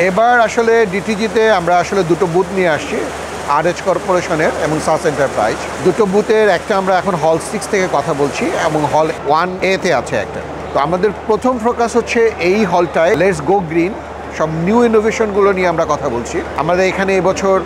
এবার আসলে ডিটিজিতে আমরা আসলে দুটো বুথ নিয়ে আসছি, RH কর্পোরেশনের এবং সাস এন্টারপ্রাইজ। দুটো বুথের একটা আমরা এখন হল 6 থেকে কথা বলছি এবং হল 1A-তে আছে একটা। তো আমাদের প্রথম ফোকাস হচ্ছে এই হলটায় লেটস গো গ্রিন, সব নিউ ইনোভেশনগুলো নিয়ে আমরা কথা বলছি। আমাদের এখানে এবছর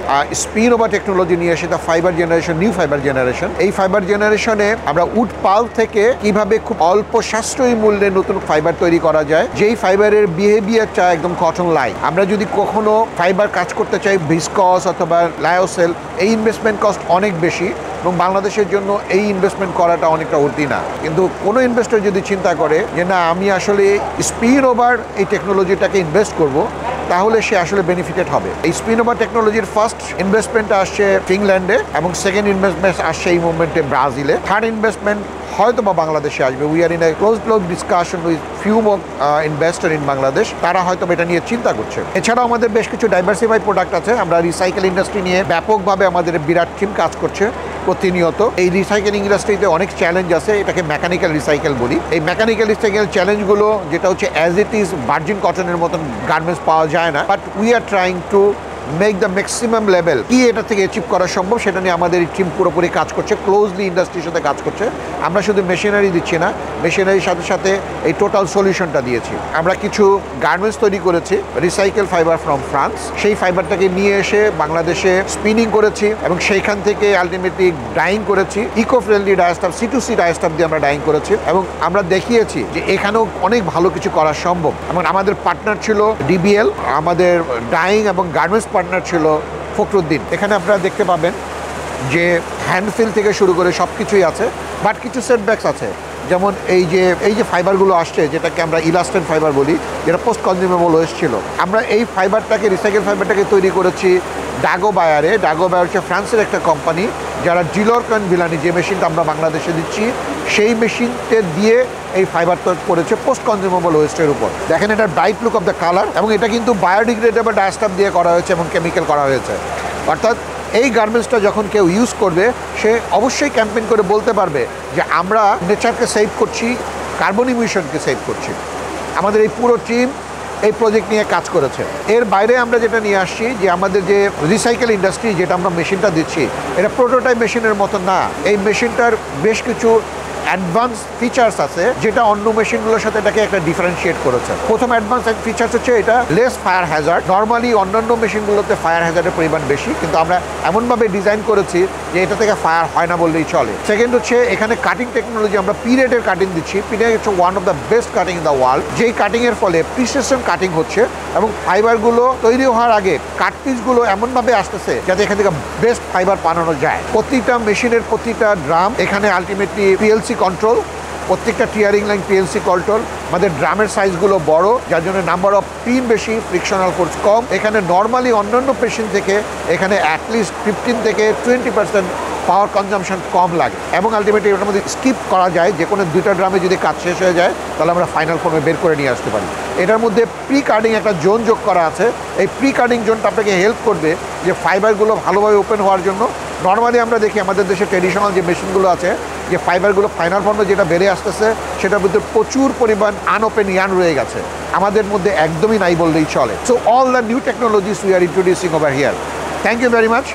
স্পিনোভা টেকনোলজি নিয়ে এসে the fibre generation, new fibre generation. এই ফাইবার জেনারেশনে আমরা উড পাল থেকে কিভাবে খুব অল্প সাশ্রয়ী মূল্যে নতুন ফাইবার তৈরি করা যায়, যেই ফাইবারের বিহেভিয়ারটা একদম কটন লাইক। আমরা যদি কখনো ফাইবার কাজ করতে চাই ভিসকস অথবা লায়োসেল, এই ইনভেস্টমেন্ট কস্ট অনেক বেশি এবং বাংলাদেশের জন্য এই ইনভেস্টমেন্ট করাটা অনেকটা অতি না। কিন্তু কোনো ইনভেস্টর যদি চিন্তা করে যে না আমি আসলে স্পিনোভার এই টেকনোলজিটাকে ইনভেস্ট করব, তাহলে সে আসলে বেনিফিটেড হবে। এই স্পিনোভা টেকনোলজির ফার্স্ট ইনভেস্টমেন্ট আসছে ফিনল্যান্ডে এবং সেকেন্ড ইনভেস্টমেন্ট আসছে এই মুভমেন্টে ব্রাজিলে। থার্ড ইনভেস্টমেন্ট হয়তো বা বাংলাদেশে আসবে। We are in a close discussion with few more investor in Bangladesh. তারা হয়তো এটা নিয়ে চিন্তা করছে। এছাড়াও আমাদের বেশ কিছু ডাইভার্সিফাইড প্রোডাক্ট আছে। আমরা রিসাইকেল ইন্ডাস্ট্রি নিয়ে ব্যাপকভাবে আমাদের বিরাট টিম কাজ করছে প্রতিনিয়ত। এই রিসাইকেলিং ইন্ডাস্ট্রিতে অনেক চ্যালেঞ্জ আছে, এটাকে মেকানিক্যাল রিসাইকেল বলি। এই মেকানিক্যাল রিসাইকেল চ্যালেঞ্জগুলো যেটা হচ্ছে অ্যাজ ইট ইজ ভার্জিন কটনের মতন গার্মেন্টস পাওয়া যায় না, but we are trying to make the maximum level. কি এটা থেকে অ্যাচিভ করা সম্ভব সেটা নিয়ে আমাদের এই টিম পুরোপুরি কাজ করছে, ক্লোজলি ইন্ডাস্ট্রির সাথে কাজ করছে। আমরা শুধু মেশিনারি দিচ্ছি না, মেশিনারির সাথে সাথে এই টোটাল সলিউশনটা দিয়েছি। আমরা কিছু গার্মেন্টস তৈরি করেছি রিসাইকেল ফাইবার ফ্রম ফ্রান্স। সেই ফাইবারটাকে নিয়ে এসে বাংলাদেশে স্পিনিং করেছি এবং সেইখান থেকে আলটিমেটলি ডাইং করেছি। ইকো ফ্রেন্ডলি ডায়াস্টাফ, C2C ডায়াস্টাফ দিয়ে আমরা ডাইং করেছি এবং আমরা দেখিয়েছি যে এখানেও অনেক ভালো কিছু করা সম্ভব। এবং আমাদের পার্টনার ছিল DBL, আমাদের ডাইং এবং গার্মেন্টস পার্টনার ছিল ফখরুদ্দিন। এখানে আপনারা দেখতে পাবেন যে হ্যান্ডফিল থেকে শুরু করে সব কিছুই আছে, বাট কিছু সেটব্যাকস আছে। যেমন এই যে ফাইবারগুলো আসছে, যেটাকে আমরা ইলাস্টেন ফাইবার বলি, যেটা পোস্ট কনজিউমেবল ওয়েস্ট ছিল। আমরা এই ফাইবারটাকে, রিসাইকেল ফাইবারটাকে তৈরি করেছি ডাগোবায়ারে। ডাগোবায়ার হচ্ছে ফ্রান্সের একটা কোম্পানি, যারা জিলরকান বিলানি যে মেশিনটা আমরা বাংলাদেশে দিচ্ছি, সেই মেশিনটা দিয়ে এই ফাইবার তৈরি করেছে পোস্ট কনজিউমেবল ওয়েস্টের উপর। দেখেন এটা bright look of the colour, এবং এটা কিন্তু বায়োডিগ্রেডেবল ডায়াস্টাফ দিয়ে করা হয়েছে এবং কেমিক্যাল করা হয়েছে। অর্থাৎ এই গার্মেন্টসটা যখন কেউ ইউজ করবে, সে অবশ্যই ক্যাম্পেইন করে বলতে পারবে যে আমরা নেচারকে সেভ করছি, কার্বন ইমিশনকে সেভ করছি। আমাদের এই পুরো টিম এই প্রজেক্ট নিয়ে কাজ করেছে। এর বাইরে আমরা যেটা নিয়ে আসছি যে আমাদের যে রিসাইকেল ইন্ডাস্ট্রি, যেটা আমরা মেশিনটা দিচ্ছি, এটা প্রোটোটাইপ মেশিনের মতো না। এই মেশিনটার বেশ কিছু অ্যাডভান্স ফিচার্স আছে, যেটা অন্য মেশিনগুলোর সাথে এটাকে একটা ডিফারেন্সিয়েট করেছে। প্রথম অ্যাডভান্স ফিচার্স হচ্ছে এটা লেস ফায়ার হ্যাজার্ড। নর্মালি অন্যান্য মেশিনগুলোতে ফায়ার হ্যাজার্ডের পরিমাণ বেশি, কিন্তু আমরা এমনভাবে ডিজাইন করেছি যে এটা থেকে ফায়ার হয় না বললেই চলে। সেকেন্ড হচ্ছে এখানে কাটিং টেকনোলজি, আমরা পিরিয়ডের কাটিং দিচ্ছি। পিরিয়ড হচ্ছে one of the best cutting in the world. যেই কাটিংয়ের ফলে প্রিসিশন কাটিং হচ্ছে এবং ফাইবারগুলো তৈরি হওয়ার আগে কাট পিসগুলো এমনভাবে আসতেছে যাতে এখান থেকে বেস্ট ফাইবার বানানো যায়। প্রতিটা মেশিনের প্রতিটা ড্রাম এখানে আলটিমেটলি PLC কন্ট্রোল, প্রত্যেকটা টিয়ারিং লাইন PLC কন্ট্রোল। আমাদের ড্রামের সাইজগুলো বড়, যার জন্য নাম্বার অফ পিন বেশি, ফ্রিকশনাল ফোর্স কম। এখানে নর্মালি অন্যান্য মেশিন থেকে এখানে অ্যাটলিস্ট 15 থেকে 20% পাওয়ার কনজামশন কম লাগে এবং আলটিমেটলি এটার মধ্যে স্কিপ করা যায়। যে কোনো দুইটা ড্রামে যদি কাজ শেষ হয়ে যায়, তাহলে আমরা ফাইনাল ফর্মে বের করে নিয়ে আসতে পারি। এটার মধ্যে প্রি কাটিং একটা জোন যোগ করা আছে। এই প্রি কাটিং জোনটা আপনাকে হেল্প করবে যে ফাইবারগুলো ভালোভাবে ওপেন হওয়ার জন্য। নর্মালি আমরা দেখি আমাদের দেশে ট্রেডিশনাল যে মেশিনগুলো আছে, যে ফাইবারগুলো ফাইনাল ফর্মে যেটা বেড়ে আসতেছে, সেটার মধ্যে প্রচুর পরিমাণ আনওপেন ইয়ার্ন রয়ে গেছে। আমাদের মধ্যে একদমই নাই বললেই চলে। So all the new technologies we are introducing over here. Thank you very much.